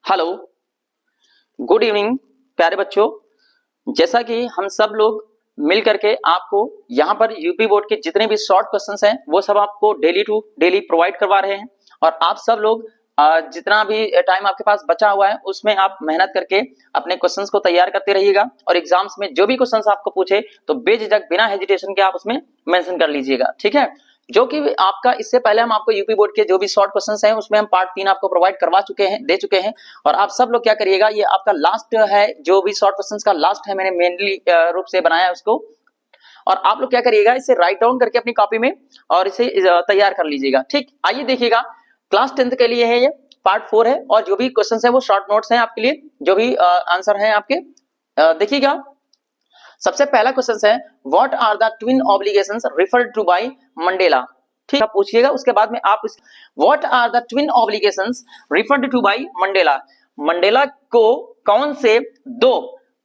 Hello, good evening प्यारे बच्चों। जैसा कि हम सब लोग मिल करके आपको यहाँ पर यूपी बोर्ड के जितने भी शॉर्ट क्वेश्चंस हैं वो सब आपको डेली टू डेली प्रोवाइड करवा रहे हैं और आप सब लोग जितना भी टाइम आपके पास बचा हुआ है उसमें आप मेहनत करके अपने क्वेश्चंस को तैयार करते रहिएगा और एग्जाम्स में जो भी क्वेश्चंस आपको पूछे तो बेझिझक बिना हेजिटेशन के आप उसमें मेंशन कर लीजिएगा, ठीक है। जो कि आपका इससे पहले हम आपको यूपी बोर्ड के जो भी शॉर्ट क्वेश्चंस हैं उसमें हम पार्ट 3 आपको प्रोवाइड करवा चुके हैं, दे चुके हैं। और आप सब लोग क्या करिएगा, ये आपका लास्ट है, जो भी शॉर्ट क्वेश्चंस का लास्ट है मैंने मेनली रूप से बनाया है उसको, और आप लोग क्या करिएगा इसे राइट डाउन करके अपनी कॉपी में और इसे तैयार कर लीजिएगा, ठीक। आइए देखिएगा, क्लास 10th के लिए है ये पार्ट 4 है और जो भी क्वेश्चंस है वो शॉर्ट नोट्स हैं आपके लिए, जो भी आंसर है आपके देखिएगा। सबसे पहला क्वेश्चन है, what are the twin obligations referred to by Mandela, ठीक है, पूछिएगा। उसके बाद में आप what are the twin obligations referred to by Mandela, Mandela को कौन से दो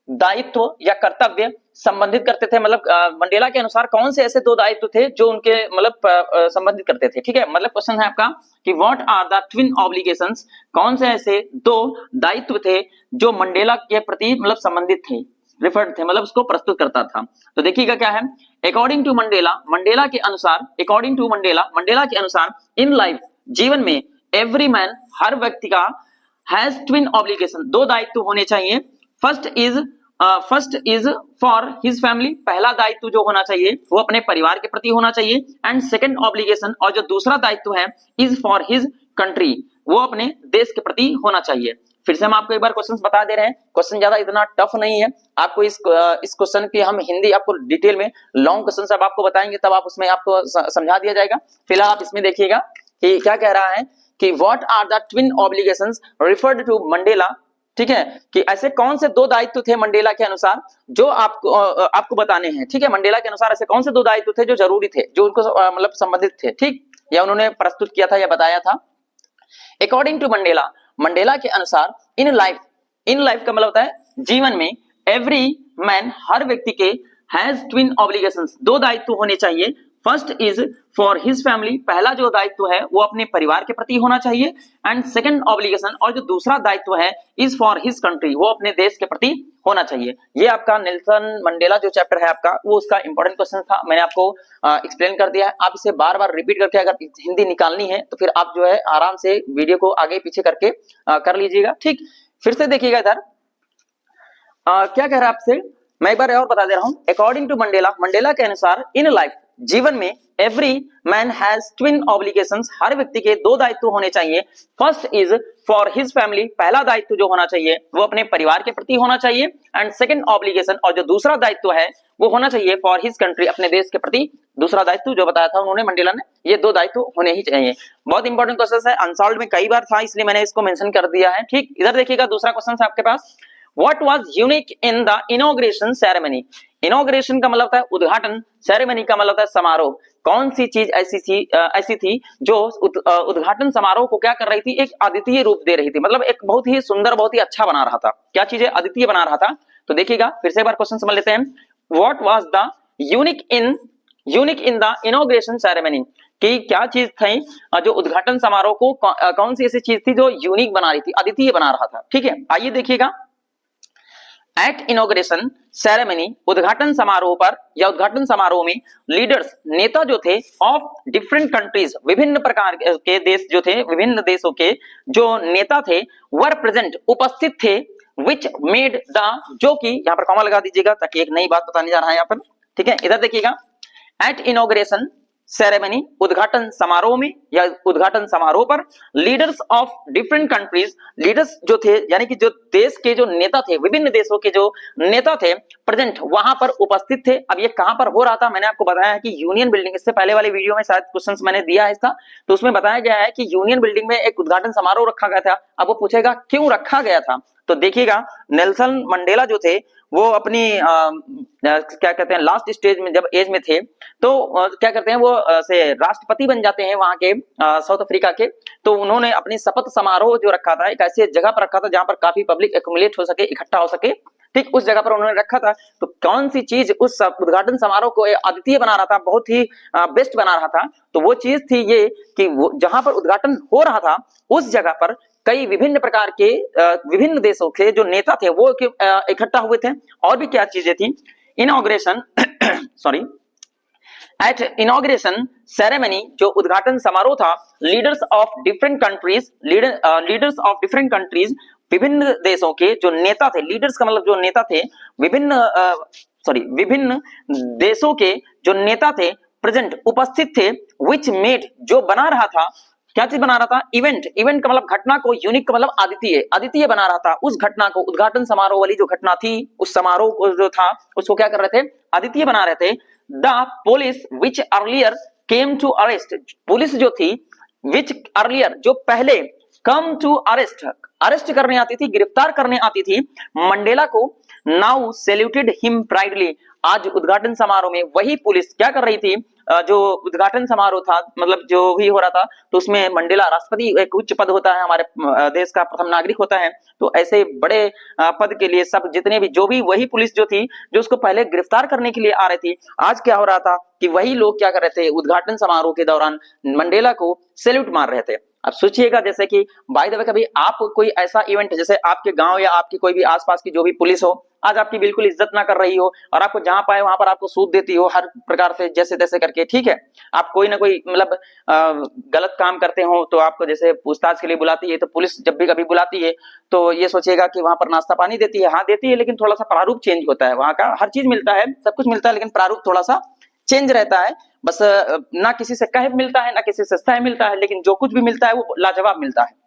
दायित्व या कर्तव्य संबंधित करते थे, मतलब मंडेला के अनुसार कौन से ऐसे दो दायित्व थे जो उनके मतलब संबंधित करते थे, ठीक है। मतलब क्वेश्चन है आपका कि what are the twin obligations, कौन से ऐसे दो दायित्व थे जो मंडेला के प्रति मतलब संबंधित थे, रिफर्ड थे, मतलब उसको प्रस्तुत करता था। तो देखिएगा क्या है, अकॉर्डिंग टू मंडेला, मंडेला के अनुसार, अकॉर्डिंग टू मंडेला, मंडेला के अनुसार इन लाइफ, जीवन में, एवरी मैन, हर व्यक्ति का, हैज ट्विन ऑब्लिगेशन, दो दायित्व होने चाहिए। First is for his family, पहला दायित्व जो होना चाहिए वो अपने परिवार के प्रति होना चाहिए। एंड सेकंड ऑब्लिगेशन, और जो दूसरा दायित्व है, इज फॉर हिज कंट्री, वो अपने देश के प्रति होना चाहिए। फिर से हम आपको एक बार क्वेश्चंस बता दे रहे हैं, क्वेश्चन ज्यादा इतना टफ नहीं है। आपको इस क्वेश्चन की हम हिंदी आपको डिटेल में लॉन्ग क्वेश्चन सब आपको बताएंगे, तब आप उसमें आपको समझा दिया जाएगा। फिलहाल आप इसमें देखिएगा कि क्या कह रहा है कि what are the twin obligations referred to Mandela, ठीक है, कि ऐसे कौन से दो दायित्व थे मंडेला के अनुसार जो आपको बताने हैं, ठीक है। मंडेला के अनुसार ऐसे कौन से दो दायित्व थे जो जरूरी थे, जो उनको मतलब संबंधित थे, ठीक, या उन्होंने प्रस्तुत किया था या बताया था। अकॉर्डिंग टू मंडेला, मंडेला के अनुसार इन लाइफ, इन लाइफ का मतलब होता है जीवन में, एवरी मैन, हर व्यक्ति के, हैज ट्विन ऑब्लिगेशंस, दो दायित्व होने चाहिए। First is for his family, पहला जो दायित्व है वो अपने परिवार के प्रति होना चाहिए। एंड सेकंड ऑब्लिगेशन, और जो दूसरा दायित्व है, इज फॉर हिज कंट्री, वो अपने देश के प्रति होना चाहिए। ये आपका नेल्सन मंडेला जो चैप्टर है आपका, वो उसका इंपॉर्टेंट क्वेश्चन था, मैंने आपको एक्सप्लेन कर दिया है। आप इसे बार बार रिपीट करके अगर हिंदी निकालनी है तो फिर आप जो है आराम से वीडियो को आगे पीछे करके कर लीजिएगा, ठीक। फिर से देखिएगा इधर क्या कह रहा है आपसे, मैं एक बार और बता दे रहा हूं। अकॉर्डिंग टू मंडेला, मंडेला के अनुसार इन लाइफ, जीवन में, every man has twin obligations, हर व्यक्ति के दो दायित्व होने चाहिए। First is for his family, पहला दायित्व जो होना चाहिए वो अपने परिवार के प्रति होना चाहिए। एंड सेकंड ऑब्लिगेशन, और जो दूसरा दायित्व है वो होना चाहिए फॉर हिज कंट्री, अपने देश के प्रति। दूसरा दायित्व जो बताया था उन्होंने मंडेला ने, ये दो दायित्व होने ही चाहिए। बहुत इंपॉर्टेंट क्वेश्चन है, अनसॉल्व्ड में कई बार था इसलिए मैंने इसको मेंशन कर दिया है, ठीक। इधर देखिएगा दूसरा क्वेश्चन है आपके पास, What was unique in the inauguration ceremony? Inauguration का मतलब होता है उद्घाटन, सेरेमनी का मतलब होता है समारोह। कौन सी चीज ऐसी थी जो उद्घाटन समारोह को क्या कर रही थी, एक अद्वितीय रूप दे रही थी, मतलब एक बहुत ही सुंदर, बहुत ही अच्छा बना रहा था। क्या चीज है, अद्वितीय बना रहा था। तो देखिएगा फिर से एक बार क्वेश्चन समझ लेते हैं। What was the unique in the inauguration ceremony? कि क्या चीज थी जो उद्घाटन समारोह को, कौन सी ऐसी चीज थी जो यूनिक बना रही थी, अद्वितीय बना रहा था, ठीक है। आइए देखिएगा, एट इनॉग्रेशन सेरेमनी, उद्घाटन समारोह पर या उद्घाटन समारोह में, लीडर्स, नेता जो थे, ऑफ डिफरेंट कंट्रीज, विभिन्न प्रकार के देश जो थे, विभिन्न देशों के जो नेता थे, वर प्रेजेंट, उपस्थित थे, विच मेड द, जो कि यहाँ पर कॉमा लगा दीजिएगा ताकि एक नई बात बताने जा रहा है यहाँ पर, ठीक है। इधर देखिएगा, एट इनॉग्रेशन सेरेमनी, उद्घाटन समारोह में या उद्घाटन समारोह पर, leaders of different countries, leaders जो थे यानी कि जो देश के जो नेता थे, विभिन्न देशों के जो नेता थे, प्रेजेंट, वहां पर उपस्थित थे। अब ये कहां पर हो रहा था, मैंने आपको बताया है कि यूनियन बिल्डिंग, इससे पहले वाले वीडियो में शायद क्वेश्चंस मैंने दिया है इसका, तो उसमें बताया गया है कि यूनियन बिल्डिंग में एक उद्घाटन समारोह रखा गया था। अब वो पूछेगा क्यों रखा गया था, तो देखिएगा नेल्सन मंडेला जो थे वो अपनी क्या कहते हैं लास्ट स्टेज में, जब एज में थे, तो क्या करते हैं वो से राष्ट्रपति बन जाते हैं वहां के साउथ अफ्रीका के। तो उन्होंने अपनी शपथ समारोह जो रखा था, एक ऐसी जगह पर रखा था जहां पर काफी पब्लिक एक्युमुलेट हो सके, इकट्ठा हो सके, ठीक, उस जगह पर उन्होंने रखा था। तो कौन सी चीज उस उद्घाटन समारोह को अद्वितीय बना रहा था, बहुत ही बेस्ट बना रहा था, तो वो चीज थी ये कि वो जहां पर उद्घाटन हो रहा था उस जगह पर कई विभिन्न प्रकार के विभिन्न देशों के जो नेता थे वो इकट्ठा हुए थे। और भी क्या चीजें थी, inauguration sorry at inauguration ceremony, जो उद्घाटन समारोह था, लीडर्स ऑफ डिफरेंट कंट्रीज, विभिन्न देशों के जो नेता थे, लीडर्स का मतलब जो नेता थे, विभिन्न देशों के जो नेता थे प्रेजेंट उपस्थित थे, विच मेड जो बना रहा था, क्या चीज बना रहा था, इवेंट का मतलब घटना को, यूनिक का मतलब अद्वितीय बना रहा था। उस घटना को, उद्घाटन समारोह वाली जो घटना थी, उस समारोह को जो था उसको क्या कर रहे थे, अद्वितीय बना रहे थे। The police which earlier came to arrest, police जो थी विच अर्लियर जो पहले, कम टू अरेस्ट करने आती थी, गिरफ्तार करने आती थी मंडेला को, नाउ सैल्यूटेड हिम प्राइडली, आज उद्घाटन समारोह में वही पुलिस क्या कर रही थी, जो उद्घाटन समारोह था, मतलब जो भी हो रहा था, तो उसमें मंडेला, राष्ट्रपति एक उच्च पद होता है, हमारे देश का प्रथम नागरिक होता है, तो ऐसे बड़े पद के लिए सब जितने भी, जो भी, वही पुलिस जो थी जो उसको पहले गिरफ्तार करने के लिए आ रही थी, आज क्या हो रहा था कि वही लोग क्या कर रहे थे, उद्घाटन समारोह के दौरान मंडेला को सैल्यूट मार रहे थे। अब सोचिएगा, जैसे कि बाय द वे कभी आप कोई ऐसा इवेंट, जैसे आपके गांव या आपकी कोई भी आसपास की जो भी पुलिस हो, आज आपकी बिल्कुल इज्जत ना कर रही हो और आपको जहां पाए वहां पर आपको सूद देती हो हर प्रकार से, जैसे तैसे करके, ठीक है, आप कोई ना कोई मतलब गलत काम करते हो तो आपको जैसे पूछताछ के लिए बुलाती है, तो पुलिस जब भी कभी बुलाती है तो ये सोचिएगा कि वहां पर नाश्ता पानी देती है, हाँ देती है, लेकिन थोड़ा सा प्रारूप चेंज होता है, वहां का हर चीज मिलता है, सब कुछ मिलता है, लेकिन प्रारूप थोड़ा सा चेंज रहता है, बस ना किसी से कहे मिलता है, ना किसी से सस्ता मिलता है, लेकिन जो कुछ भी मिलता है वो लाजवाब मिलता है,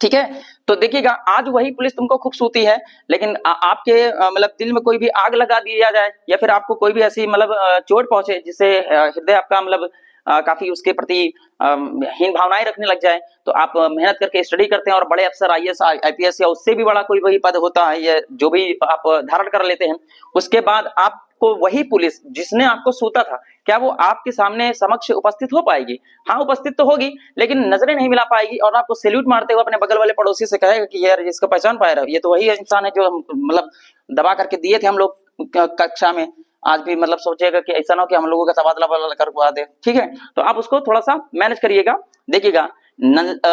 ठीक है। तो देखिएगा, आज वही पुलिस तुमको खूबसूरती है, लेकिन आपके मतलब दिल में कोई भी आग लगा दिया जाए, या फिर आपको कोई भी ऐसी मतलब चोट पहुंचे जिससे हृदय आपका मतलब काफी उसके प्रति हीन भावनाएं रखने लग जाए, तो आप मेहनत करके स्टडी करते हैं और बड़े अफसर आईएएस आईपीएस या उससे भी बड़ा कोई वही पद होता है, या जो भी आप धारण कर लेते हैं, उसके बाद आपको वही पुलिस जिसने आपको सूता था, क्या वो आपके सामने समक्ष उपस्थित हो पाएगी? हाँ, उपस्थित तो होगी, लेकिन नजरें नहीं मिला पाएगी और आपको सैल्यूट मारते हुए अपने बगल वाले पड़ोसी से कहेगा कि यार इसको पहचान पाए रहा, ये तो वही इंसान है जो मतलब दबा करके दिए थे हम लोग कक्षा में, आज भी मतलब सोचेगा कि ऐसा ना हो कि हम लोगों का तबादला करवा दे, ठीक है। तो आप उसको थोड़ा सा मैनेज करिएगा। देखिएगा,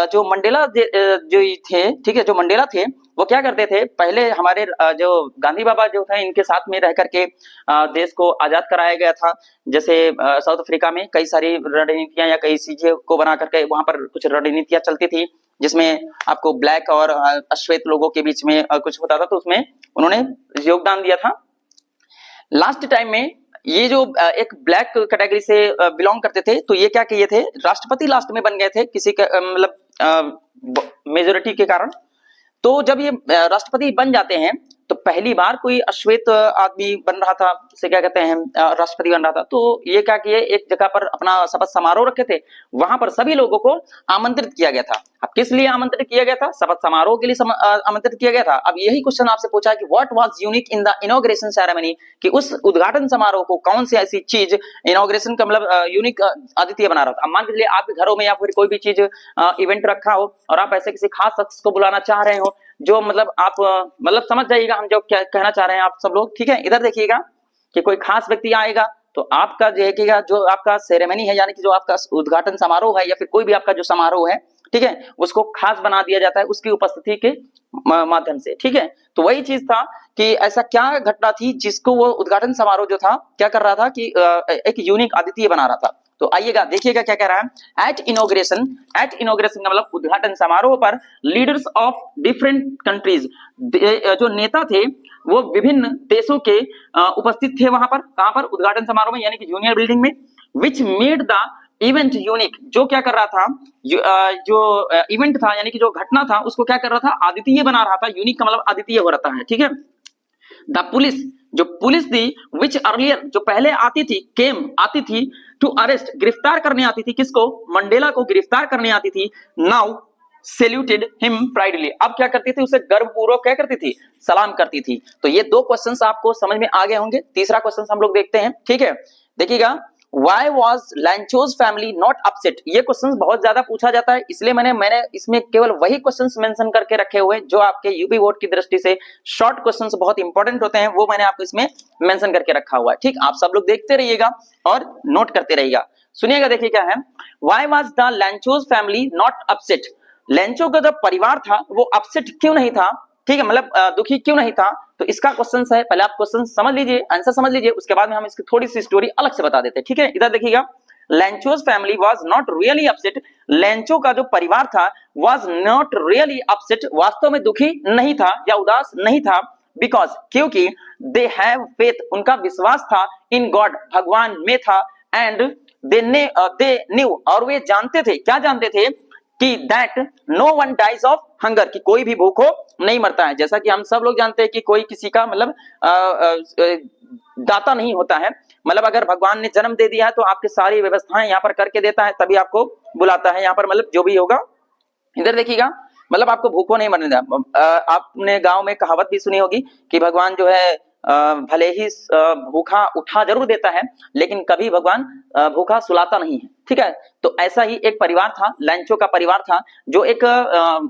जो मंडेला जो थे, ठीक है, जो मंडेला थे वो क्या करते थे, पहले हमारे जो गांधी बाबा जो थे इनके साथ में रह करके देश को आजाद कराया गया था। जैसे साउथ अफ्रीका में कई सारी रणनीतियां या कई चीजें को बना करके वहां पर कुछ रणनीतियां चलती थी, जिसमें आपको ब्लैक और अश्वेत लोगों के बीच में कुछ होता था, तो उसमें उन्होंने योगदान दिया था। लास्ट टाइम में ये जो एक ब्लैक कैटेगरी से बिलोंग करते थे, तो ये क्या किए थे, राष्ट्रपति लास्ट में बन गए थे किसी का मतलब मेजोरिटी के कारण। तो जब ये राष्ट्रपति बन जाते हैं तो पहली बार कोई अश्वेत आदमी बन रहा था, उसे क्या कहते हैं राष्ट्रपति बन रहा था, तो ये क्या किए, एक जगह पर अपना शपथ समारोह रखे थे, वहां पर सभी लोगों को आमंत्रित किया गया था। अब किस लिए आमंत्रित किया गया था? शपथ समारोह के लिए आमंत्रित किया गया था। अब यही क्वेश्चन आपसे पूछा कि what was unique in the inauguration ceremony, कि उस उद्घाटन समारोह को कौन सी ऐसी चीज, इनॉग्रेशन का मतलब यूनिक अद्वितीय बना रहा था। अब मान लीजिए आपके घरों में या फिर कोई भी चीज इवेंट रखा हो और आप ऐसे किसी खास शख्स को बुलाना चाह रहे हो, जो मतलब आप मतलब समझ जाइएगा हम जो क्या कहना चाह रहे हैं आप सब लोग, ठीक है। इधर देखिएगा कि कोई खास व्यक्ति आएगा तो आपका देखिएगा जो आपका सेरेमनी है, यानी कि जो आपका उद्घाटन समारोह है या फिर कोई भी आपका जो समारोह है, ठीक है, उसको खास बना दिया जाता है उसकी उपस्थिति के माध्यम से, ठीक है। तो वही चीज था कि ऐसा क्या घटना थी जिसको वो उद्घाटन समारोह जो था क्या कर रहा था कि एक यूनिक अद्वितीय बना रहा था। तो आइएगा देखिएगा क्या कह रहा है, एट इनॉग्रेशन का मतलब उद्घाटन समारोह पर लीडर्स ऑफ डिफरेंट कंट्रीज, जो नेता थे वो विभिन्न देशों के उपस्थित थे वहां पर, कहां पर, उद्घाटन समारोह में, यानी कि जूनियर बिल्डिंग में, which made the event unique, जो क्या कर रहा था, जो इवेंट था यानी कि जो घटना था उसको क्या कर रहा था, अद्वितीय बना रहा था। यूनिक का मतलब अद्वितीय हो रहा है, ठीक है। द पुलिस, जो पुलिस थी, विच अर्लियर, जो पहले आती थी टू अरेस्ट, गिरफ्तार करने आती थी, किसको, मंडेला को गिरफ्तार करने आती थी, नाउ सैल्यूटेड हिम प्राइडली, अब क्या करती थी, उसे गर्वपूर्वक क्या करती थी, सलाम करती थी। तो ये दो क्वेश्चंस आपको समझ में आ गए होंगे। तीसरा क्वेश्चन हम लोग देखते हैं, ठीक है। देखिएगा, Why was Lancho's family not upset? ये क्वेश्चन बहुत ज्यादा पूछा जाता है, इसलिए मैंने इसमें केवल वही क्वेश्चंस मेंशन करके रखे हुए जो आपके यूपी बोर्ड की दृष्टि से शॉर्ट क्वेश्चंस बहुत इंपॉर्टेंट होते हैं, वो मैंने आपको इसमें मेंशन करके रखा हुआ है, ठीक। आप सब लोग देखते रहिएगा और नोट करते रहिएगा। सुनिएगा, देखिए क्या है, Why was the Lancho's family not upset? Lencho का जो परिवार था वो अपसेट क्यों नहीं था, ठीक है, मतलब दुखी क्यों नहीं था, तो इसका क्वेश्चन है। पहले आप क्वेश्चन समझ लीजिए, आंसर समझ लीजिए, उसके बाद में हम इसकी थोड़ी सी स्टोरी अलग से बता देते हैं, ठीक है। इधर देखिएगा, Lencho's family was not really upset, Lencho का जो परिवार था वाज नॉट रियली अपसेट, वास्तव में दुखी नहीं था या उदास नहीं था, बिकॉज क्योंकि दे हैव फेथ, उनका विश्वास था, इन गॉड, भगवान में था, एंड दे न्यू, और वे जानते थे, क्या जानते थे, कि that no one dies of hunger, कि कोई भी भूखो नहीं मरता है। जैसा कि हम सब लोग जानते हैं कि कोई किसी का मतलब दाता नहीं होता है, मतलब अगर भगवान ने जन्म दे दिया है तो आपकी सारी व्यवस्थाएं यहाँ पर करके देता है, तभी आपको बुलाता है यहाँ पर, मतलब जो भी होगा। इधर देखिएगा, मतलब आपको भूखो नहीं मरने देता। आपने गांव में कहावत भी सुनी होगी कि भगवान जो है भले ही भूखा उठा जरूर देता है, लेकिन कभी भगवान भूखा सुलाता नहीं है, ठीक है। तो ऐसा ही एक परिवार था, लेंचो का परिवार था, जो एक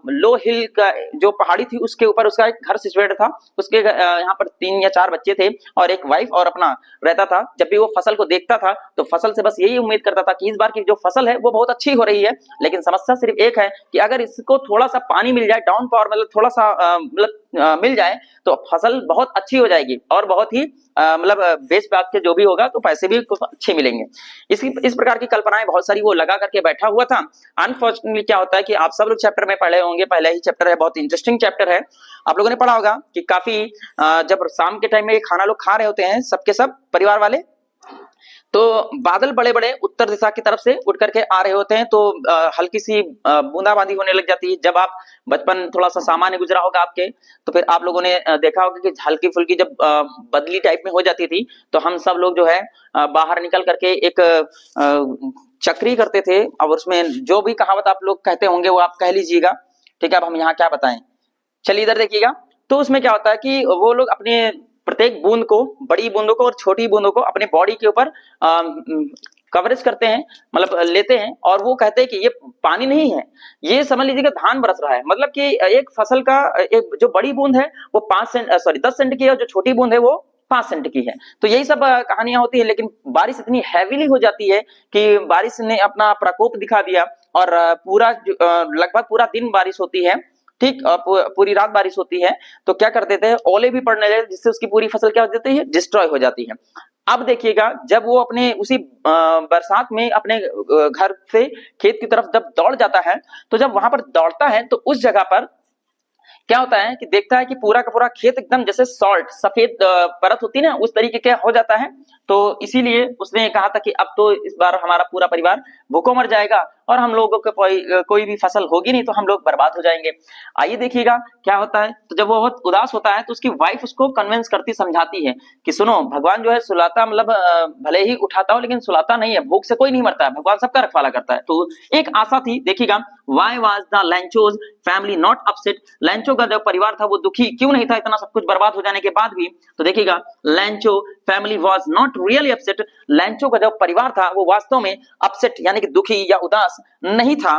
लो हिल का जो पहाड़ी थी उसके ऊपर उसका एक घर सिचुएटेड था। उसके यहाँ पर 3 या 4 बच्चे थे और एक वाइफ और अपना रहता था। जब भी वो फसल को देखता था तो फसल से बस यही उम्मीद करता था कि इस बार की जो फसल है वो बहुत अच्छी हो रही है, लेकिन समस्या सिर्फ एक है कि अगर इसको थोड़ा सा पानी मिल जाए, डाउन पावर मतलब थोड़ा सा मिल जाए तो फसल बहुत अच्छी हो जाएगी और बहुत ही मतलब बेच बात के जो भी होगा तो पैसे भी कुछ अच्छे मिलेंगे। इस प्रकार की कल्पनाएं बहुत सारी वो लगा करके बैठा हुआ था। अनफॉर्चुनेटली क्या होता है कि आप सब लोग चैप्टर में पढ़े होंगे, पहला ही चैप्टर है, बहुत इंटरेस्टिंग चैप्टर है, आप लोगों ने पढ़ा होगा कि काफी जब शाम के टाइम में खाना लोग खा रहे होते हैं सबके सब परिवार वाले, तो बादल बड़े बड़े उत्तर दिशा की तरफ से उठ करके आ रहे होते हैं, तो हल्की सी बूंदाबांदी होने लग जाती है। जब आप बचपन थोड़ा सा सामान्य गुजरा होगा आपके, तो फिर आप लोगों ने देखा होगा कि हल्की फुल्की जब बदली टाइप में हो जाती थी तो हम सब लोग जो है बाहर निकल करके एक चक्री करते थे, और उसमें जो भी कहावत आप लोग कहते होंगे वो आप कह लीजिएगा, ठीक है। अब हम यहाँ क्या बताएं, चलिए इधर देखिएगा। तो उसमें क्या होता है कि वो लोग अपने प्रत्येक बूंद को, बड़ी बूंदों को और छोटी बूंदों को अपने बॉडी के ऊपर कवरेज करते हैं, मतलब लेते हैं, और वो कहते हैं कि ये पानी नहीं है, ये समझ लीजिएगा धान बरस रहा है। मतलब कि एक फसल का एक जो बड़ी बूंद है वो 10 सेंट की है और जो छोटी बूंद है वो 5 सेंट की है। तो यही सब कहानियां होती है, लेकिन बारिश इतनी हैवीली हो जाती है कि बारिश ने अपना प्रकोप दिखा दिया और पूरा लगभग पूरा दिन बारिश होती है, ठीक, पूरी रात बारिश होती है। तो क्या कर देते हैं, ओले भी पड़ने लगे, जिससे उसकी पूरी फसल क्या हो जाती है, डिस्ट्रॉय हो जाती है। अब देखिएगा, जब वो अपने उसी बरसात में अपने घर से खेत की तरफ जब दौड़ जाता है, तो जब वहां पर दौड़ता है तो उस जगह पर क्या होता है कि देखता है कि पूरा का पूरा खेत एकदम जैसे सॉल्ट सफेद परत होती है ना, उस तरीके का हो जाता है। तो इसीलिए उसने कहा था कि अब तो इस बार हमारा पूरा परिवार भूखों मर जाएगा और हम लोगों को कोई भी फसल होगी नहीं, तो हम लोग बर्बाद हो जाएंगे। आइए देखिएगा क्या होता है। तो जब वो बहुत उदास होता है तो उसकी वाइफ उसको कन्विंस करती, समझाती है कि सुनो, भगवान जो है सुलाता, मतलब भले ही उठाता हो लेकिन सुलाता नहीं है, भूख से कोई नहीं मरता है, भगवान सबका रखवाला करता है। तो एक आशा थी। देखिएगा, why was the Lencho's family not upset, Lencho का जो परिवार था वो दुखी क्यों नहीं था इतना सब कुछ बर्बाद हो जाने के बाद भी। तो देखिएगा, Lencho family was not really upset, Lencho का जो परिवार था वो वास्तव में अपसेट यानी कि दुखी या उदास नहीं था,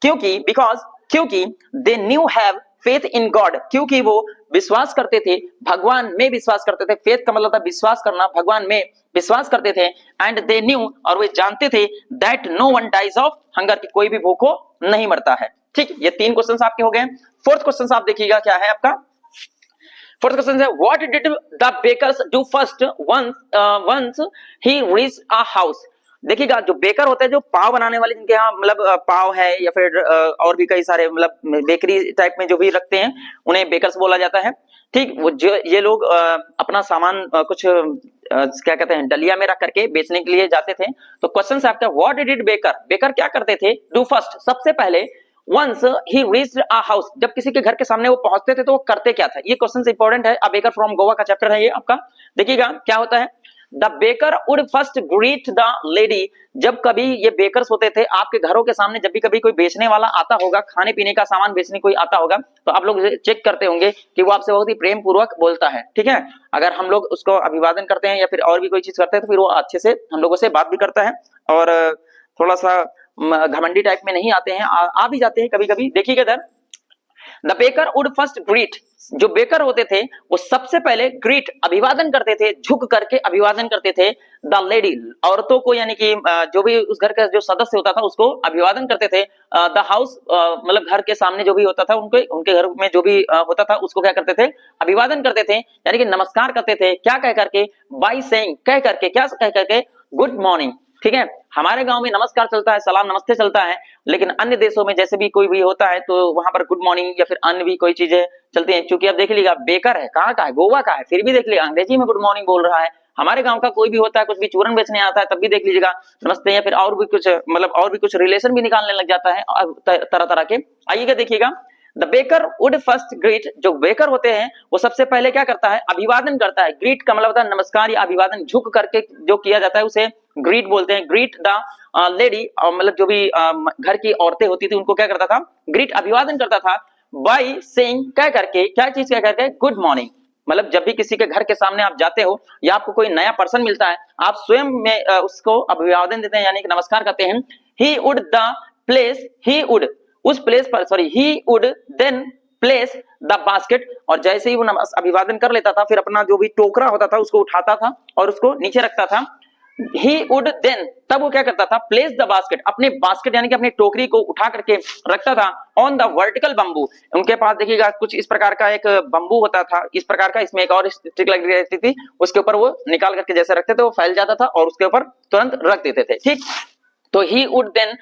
क्योंकि क्योंकि they knew have faith in God, क्योंकि वो विश्वास करते थे, भगवान में विश्वास करते थे। फेथ का मतलब था विश्वास करना, भगवान में विश्वास करते थे। एंड दे न्यू, और वे जानते थे, that no one dies of hunger, कि कोई भी भूखो नहीं मरता है। ठीक, ये 3 क्वेश्चंस आपके हो गए। फोर्थ क्वेश्चन आप देखिएगा क्या है आपका। फोर्थ क्वेश्चन है, what did the bakers do first once he reached a house. देखिएगा, जो बेकर होते हैं, जो पाव बनाने वाले, जिनके यहाँ मतलब पाव है या फिर और भी कई सारे मतलब बेकरी टाइप में जो भी रखते हैं, उन्हें बेकर्स बोला जाता है। ठीक, वो जो ये लोग अपना सामान कुछ क्या कहते हैं, डलिया में रख करके बेचने के लिए जाते थे। तो क्वेश्चन है आपका, व्हाट डिड बेकर, बेकर क्या करते थे, डू फर्स्ट, सबसे पहले, once he reached a house, जब किसी के घर के सामने वो पहुंचते थे तो वो करते क्या था। ये क्वेश्चन इंपॉर्टेंट है। अ बेकर फ्रॉम गोवा का चैप्टर है ये आपका। देखिएगा क्या होता है, the baker would first greet the lady, जब कभी ये बेकर्स होते थे आपके घरों के सामने, जब भी कभी कोई बेचने वाला आता होगा, खाने पीने का सामान बेचने कोई आता होगा, तो आप लोग चेक करते होंगे कि वो आपसे बहुत ही प्रेम पूर्वक बोलता है। ठीक है, अगर हम लोग उसको अभिवादन करते हैं या फिर और भी कोई चीज करते हैं तो फिर वो अच्छे से हम लोगों से बात भी करता है, और थोड़ा सा घमंडी टाइप में नहीं आते हैं, आ भी जाते हैं कभी कभी। देखिएगा इधर, the baker would first greet, जो बेकर होते थे वो सबसे पहले ग्रीट अभिवादन करते थे, झुक करके अभिवादन करते थे द लेडी, औरतों को, यानी कि जो भी उस घर का जो सदस्य होता था उसको अभिवादन करते थे। द हाउस मतलब घर के सामने जो भी होता था, उनके घर में जो भी होता था उसको क्या करते थे, अभिवादन करते थे, यानी कि नमस्कार करते थे। क्या कह करके, बाय सेइंग, कह करके, क्या कह करके, गुड मॉर्निंग। ठीक है, हमारे गांव में नमस्कार चलता है, सलाम नमस्ते चलता है, लेकिन अन्य देशों में जैसे भी कोई भी होता है तो वहां पर गुड मॉर्निंग या फिर अन्य भी कोई चीजें चलती हैं। क्योंकि अब देख लीजिएगा बेकर है, कहाँ का है, गोवा का है, फिर भी देख लीजिए अंग्रेजी में गुड मॉर्निंग बोल रहा है। हमारे गांव का कोई भी होता है, कुछ भी चूरन बेचने आता है, तब भी देख लीजिएगा नमस्ते, या फिर और भी कुछ, मतलब और भी कुछ रिलेशन भी निकालने लग जाता है तरह तरह के। आइएगा देखिएगा, the baker would first greet, जो बेकर होते हैं वो सबसे पहले क्या करता है, अभिवादन करता है। ग्रीट का मतलब होता है नमस्कार या अभिवादन, झुक करके जो किया जाता है उसे ग्रीट बोलते हैं। ग्रीट द लेडी, मतलब जो भी घर की औरतें होती थी उनको क्या करता था, ग्रीट अभिवादन करता था। बाय सेइंग, कह करके, क्या चीज कह करके, गुड मॉर्निंग। मतलब जब भी किसी के घर के सामने आप जाते हो या आपको कोई नया पर्सन मिलता है, आप स्वयं में उसको अभिवादन देते हैं, यानी कि नमस्कार करते हैं। He would the place, he would उस प्लेस पर, sorry, he would then place the basket, और जैसे ही वो अभिवादन कर लेता था फिर अपना जो भी टोकरा होता था उसको उठाता था और उसको नीचे रखता था। ही वुड देन, तब वो क्या करता था, प्लेस द बास्केट, अपने बास्केट यानी कि अपनी टोकरी को उठा करके रखता था ऑन द वर्टिकल बम्बू। उनके पास देखिएगा कुछ इस प्रकार का एक बम्बू होता था, इस प्रकार का, इसमें एक और स्टिक लगी रहती थी, उसके ऊपर वो निकाल करके जैसे रखते थे वो फैल जाता था और उसके ऊपर तुरंत रख देते थे। ठीक, तो he would then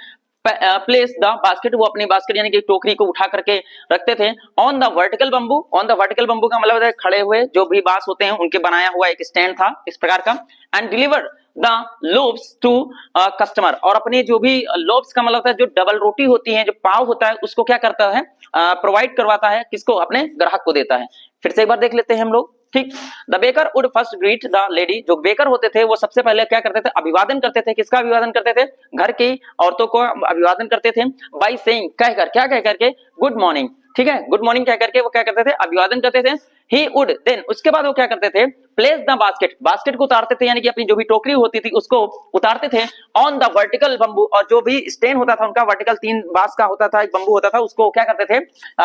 place the basket, वो अपनी बास्केट यानी कि टोकरी को उठा करके रखते थे on the vertical bamboo. On the vertical bamboo का मतलब है खड़े हुए जो भी बांस होते हैं उनके बनाया हुआ एक स्टैंड था इस प्रकार का। And deliver the loaves to customer, और अपने जो भी लोब्स का मतलब है जो डबल रोटी होती है, जो पाव होता है, उसको क्या करता है, प्रोवाइड करवाता है, किसको, अपने ग्राहक को देता है। फिर से एक बार देख लेते हैं हम लोग। ठीक, the baker would first greet the lady, जो बेकर होते थे वो सबसे पहले क्या करते थे, अभिवादन करते थे। किसका अभिवादन करते थे, घर की औरतों को अभिवादन करते थे। बाय सेइंग, कहकर, क्या कह करके, गुड मॉर्निंग। ठीक है, गुड मॉर्निंग कह करके वो क्या करते थे, अभिवादन करते थे। ही वुड देन, उसके बाद वो क्या करते थे, प्लेस द बास्केट, बास्केट को उतारते थे, यानी कि अपनी जो भी टोकरी होती थी उसको उतारते थे ऑन द वर्टिकल बम्बू, और जो भी स्टैंड होता था उनका वर्टिकल 3 बांस का होता था, एक बम्बू होता था, उसको क्या करते थे,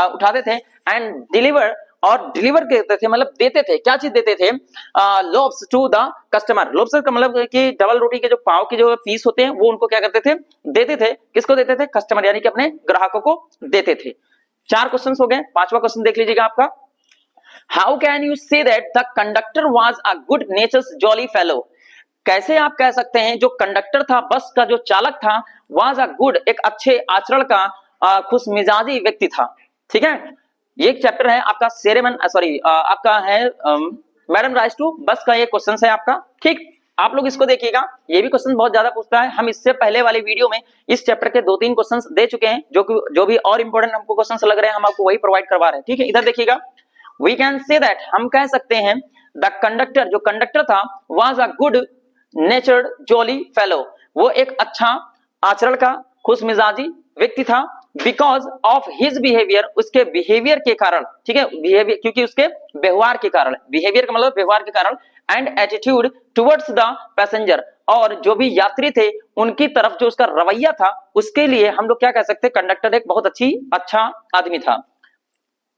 उठाते थे। एंड डिलीवर, और डिलीवर करते थे मतलब देते थे, क्या चीज देते थे, loaves to the customer. Loaves का मतलब कि डबल रोटी के जो पाव के जो पीस होते हैं वो उनको क्या करते थे, देते थे। किसको देते थे, कस्टमर, यानी कि अपने ग्राहकों को देते थे। 4 क्वेश्चन हो गए, 5वां क्वेश्चन देख लीजिएगा आपका। How can you say that the conductor was a good natures jolly fellow, कैसे आप कह सकते हैं जो कंडक्टर था, बस का जो चालक था, वाज अ गुड, एक अच्छे आचरण का खुश मिजाजी व्यक्ति था। ठीक है, ये एक चैप्टर है आपका सेरेमन, सॉरी आपका है मैडम राइज टू बस का ये क्वेश्चन है आपका। ठीक, आप लोग इसको देखिएगा, ये भी क्वेश्चन बहुत ज्यादा पूछता है। हम इससे पहले वाली वीडियो में इस चैप्टर के 2-3 क्वेश्चंस दे चुके हैं, जो भी और इंपॉर्टेंट हमको क्वेश्चंस लग रहे हैं हम आपको वही प्रोवाइड करवा रहे हैं। ठीक है, इधर देखिएगा, वी कैन से दैट, हम कह सकते हैं, द कंडक्टर, जो कंडक्टर था, was a good नेचर्ड jolly fellow, वो एक अच्छा आचरण का खुश मिजाजी व्यक्ति था। बिकॉज ऑफ हिज बिहेवियर, उसके बिहेवियर के कारण। ठीक है, बिहेवियर क्योंकि उसके व्यवहार के कारण, बिहेवियर का मतलब व्यवहार के कारण। And attitude towards the passenger, और जो भी यात्री थे उनकी तरफ जो उसका रवैया था, उसके लिए हम लोग क्या कह सकते हैं, कंडक्टर एक बहुत अच्छा आदमी था।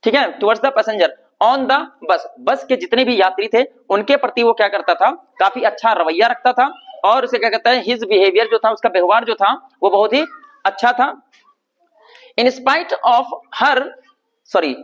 ठीक है, towards the passenger on the bus, बस के जितने भी यात्री थे उनके प्रति वो क्या करता था, काफी अच्छा रवैया रखता था। और उसे क्या कहता है, हिज बिहेवियर जो था, उसका व्यवहार जो था वो बहुत ही अच्छा था। In spite of her, sorry,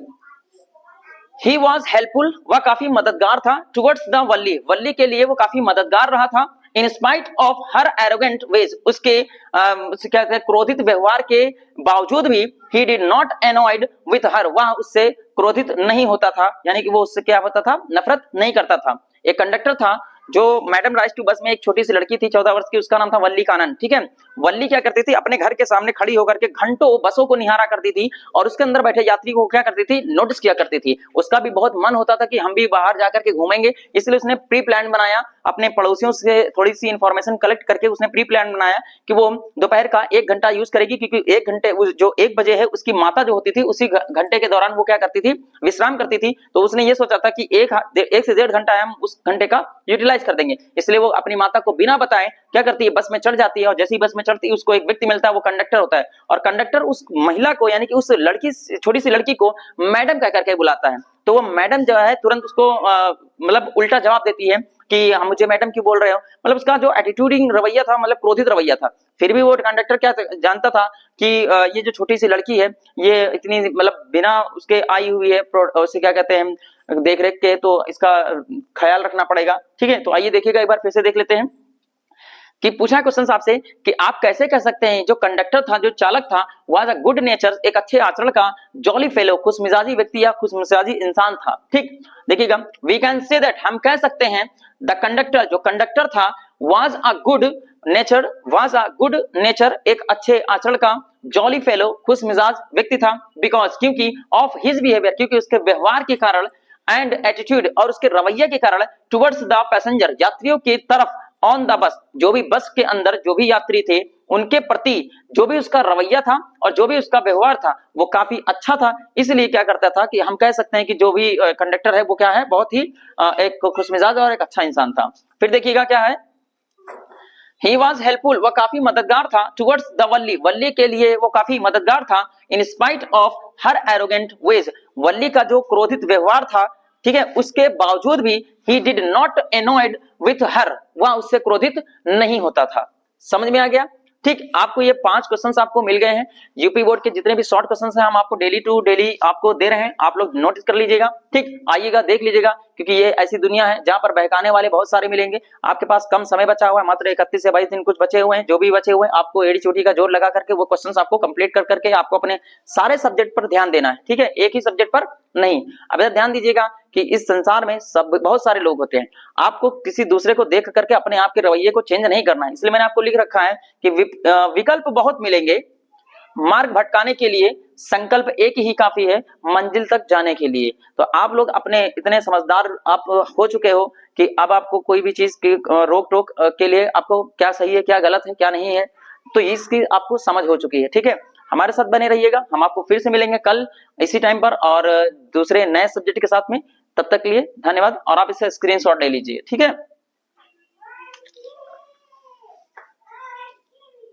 he was helpful, वह काफी मददगार था। टुवर्ड्स द वल्ली, वल्ली के लिए वो काफी मददगार रहा था। In spite of her arrogant ways, उसके क्या कहते हैं, क्रोधित व्यवहार के बावजूद भी, he did not annoyed with her, वह उससे क्रोधित नहीं होता था, यानी कि वो उससे क्या होता था, नफरत नहीं करता था। एक कंडक्टर था जो मैडम राइज टू बस में एक छोटी सी लड़की थी 14 वर्ष की, उसका नाम था वल्ली कानन। ठीक है, वल्ली क्या करती थी, अपने घर के सामने खड़ी होकर के घंटों बसों को निहारा करती थी और उसके अंदर बैठे यात्री को क्या करती थी, नोटिस किया करती थी। उसका भी बहुत मन होता था कि हम भी बाहर जाकर के घूमेंगे, इसलिए उसने प्री प्लान बनाया अपने पड़ोसियों से थोड़ी सी इंफॉर्मेशन कलेक्ट करके उसने प्री प्लान बनाया कि वो दोपहर का 1 घंटा यूज करेगी, क्योंकि 1 घंटे जो 1 बजे है उसकी माता जो होती थी उसी घंटे के दौरान वो क्या करती थी, विश्राम करती थी। तो उसने ये सोचा था कि 1 से 1.5 घंटा हम उस घंटे का यूटिलाइज कर देंगे, इसलिए वो अपनी माता को बिना बताए क्या करती है, बस में चढ़ जाती है। और जैसे ही बस में चढ़ती है उसको एक व्यक्ति मिलता है, वो कंडक्टर होता है, और कंडक्टर उस महिला को यानी कि उस लड़की, छोटी सी लड़की को मैडम कह करके बुलाता है। तो वो मैडम जो है तुरंत उसको मतलब उल्टा जवाब देती है कि हम मुझे मैडम क्यों बोल रहे हो, मतलब उसका जो एटीट्यूडिंग रवैया था, मतलब क्रोधित रवैया था। फिर भी वो कंडक्टर क्या जानता था कि ये जो छोटी सी लड़की है ये इतनी मतलब बिना उसके आई हुई है, उसे क्या कहते हैं, देख रेख के, तो इसका ख्याल रखना पड़ेगा। ठीक है, तो आइए देखिएगा, एक बार फिर से देख लेते हैं कि पूछा क्वेश्चन आपसे कि आप कैसे कह सकते हैं जो कंडक्टर था, जो चालक था, वाज अ गुड नेचर, एक अच्छे आचरण का, जॉली फेलो, खुशमिजाजी व्यक्ति या खुशमिजाजी इंसान था। ठीक, देखिएगा, वी कैन से दैट, हम कह सकते हैं द कंडक्टर, जो कंडक्टर था, was a good nature, was a good nature, एक अच्छे आचरण का, जॉली फेलो, खुशमिजाज व्यक्ति था, बिकॉज, क्योंकि, ऑफ हिज बिहेवियर, क्योंकि उसके व्यवहार के कारण, एंड एटीट्यूड, और उसके रवैये के कारण, टुवर्ड्स द पैसेंजर, यात्रियों की तरफ, ऑन द बस, जो भी बस के अंदर जो भी यात्री थे उनके प्रति जो भी उसका रवैया था और जो भी उसका व्यवहार था वो काफी अच्छा था। इसलिए क्या करता था कि हम कह सकते हैं कि जो भी कंडक्टर है वो क्या है, बहुत ही एक खुशमिजाज और एक अच्छा इंसान था। फिर देखिएगा क्या है, He was helpful, वह काफी मददगार था, towards the वल्ली, वल्ली के लिए वो काफी मददगार था, in spite of her arrogant ways, वल्ली का जो क्रोधित व्यवहार था, ठीक है, उसके बावजूद भी he did not annoyed with her, वह उससे क्रोधित नहीं होता था। समझ में आ गया? ठीक, आपको ये 5 क्वेश्चंस आपको मिल गए हैं। यूपी बोर्ड के जितने भी शॉर्ट क्वेश्चंस हैं हम आपको डेली टू डेली आपको दे रहे हैं, आप लोग नोटिस कर लीजिएगा। ठीक, आइएगा, देख लीजिएगा, क्योंकि ये ऐसी दुनिया है जहां पर बहकाने वाले बहुत सारे मिलेंगे। आपके पास कम समय बचा हुआ है, मात्र 31 से 22 दिन कुछ बचे हुए हैं। जो भी बचे हुए हैं आपको एड़ी चोटी का जोर लगा करके वो क्वेश्चंस आपको कंप्लीट कर करके आपको अपने सारे सब्जेक्ट पर ध्यान देना है। ठीक है, एक ही सब्जेक्ट पर नहीं। अब ध्यान दीजिएगा कि इस संसार में सब बहुत सारे लोग होते हैं, आपको किसी दूसरे को देख करके अपने आप के रवैये को चेंज नहीं करना है। इसलिए मैंने आपको लिख रखा है कि विकल्प बहुत मिलेंगे, मार्ग भटकाने के लिए संकल्प एक ही काफी है मंजिल तक जाने के लिए। तो आप लोग अपने इतने समझदार आप हो चुके हो कि अब आपको कोई भी चीज की रोक टोक के लिए आपको क्या सही है, क्या गलत है, क्या नहीं है, तो इसकी आपको समझ हो चुकी है। ठीक है, हमारे साथ बने रहिएगा, हम आपको फिर से मिलेंगे कल इसी टाइम पर और दूसरे नए सब्जेक्ट के साथ में। तब तक के लिए धन्यवाद, और आप इसे स्क्रीनशॉट ले लीजिए। ठीक है।